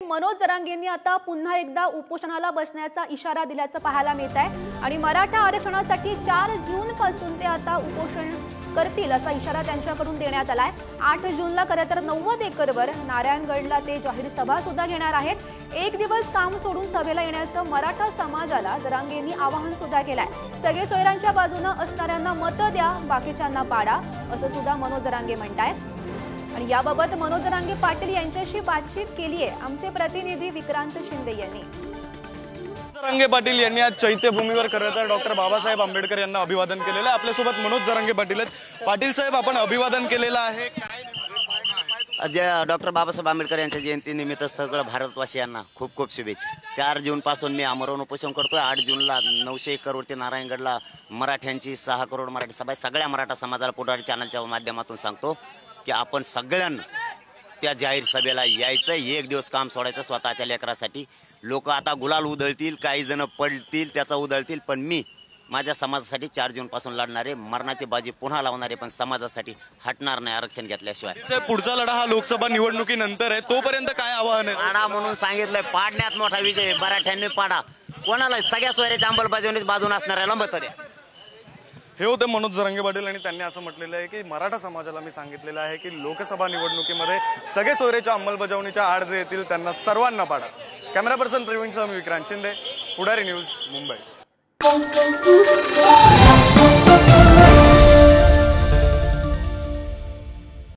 मनोज जरांगेंनी आता पुन्हा एकदा उपोषणाला बसण्याचा इशारा दिल्याचं पाहायला मिळत आहे आणि मराठा आरक्षणासाठी 4 जून पासून ते आता उपोषण करतील असा इशारा त्यांच्याकडून देण्यात आलाय। 8 जूनला खरं तर 90 एकरवर नारायणगडला ते जाहीर सभा सुद्धा घेणार आहेत। एक दिवस काम सोडून सभेला येण्याचं मराठा समाजाला जरांगेंनी आवाहन सुद्धा केलंय। सगळे सोयऱ्यांच्या बाजूने असणाऱ्यांना मत द्या, बाकीच्यांना पाडा असं सुद्धा मनोज जरांगे म्हणतायत। आणि याबाबत मनोज जरांगे पाटील यांच्याशी बातचीत केली आहे आमचे प्रतिनिधी विक्रांत शिंदे यांनी। जरांगे पाटील यांनी आज चैत्यभूमीवर खरं तर डॉक्टर बाबासाहेब आंबेडकर यांना अभिवादन केलेलं आहे। आपल्यासोबत मनोज जरांगे पाटील आहेत। पाटील साहेब, आपण अभिवादन केलेलं आहे, काय डॉक्टर बाबासाहेब आंबेडकर यांच्या जयंतीनिमित्त सगळं भारतवासियांना खूप खूप शुभेच्छा। 4 जून पासून मी आमरण उपोषण करतोय। 8 जूनला 900 एकरवरती नारायणगडला मराठ्यांची 6 करोड मराठी सभा, सगळ्या मराठा समाजाला पुढारी चॅनलच्या माध्यमातून सांगतो की आपण सगळ्यांना त्या जाहीर सभेला यायचं। एक दिवस काम सोडायचं स्वतःच्या लेकरासाठी। लोक आता गुलाल उधळतील, काही जण पडतील, त्याचा उधळतील, पण मी माझ्या समाजासाठी 4 जून पासून लढणारे, मरणाची बाजी पुन्हा लावणारे, पण समाजासाठी हटणार नाही आरक्षण घेतल्याशिवाय। पुढचा लढा हा लोकसभा निवडणुकीनंतर आहे, तोपर्यंत काय आव्हान आहे? पाडा म्हणून सांगितलंय, पाडण्यात मोठा विजय। मराठ्यांनी पाडा, कोणाला सगळ्या सोयऱ्याच्या अंमलबजावणीत बाजून असणाऱ्याला मत द्या। हे होते मनोज जरांगे पाटील आणि त्यांनी असं म्हटलेलं आहे की मराठा समाजाला मी सांगितलेलं आहे की लोकसभा निवडणुकीमध्ये सगळे सोयरेच्या अंमलबजावणीच्या आड जे येतील त्यांना सर्वांना पाडा। कॅमेरा पर्सन प्रवीणसह मी विक्रांत शिंदे, पुढारी न्यूज, मुंबई।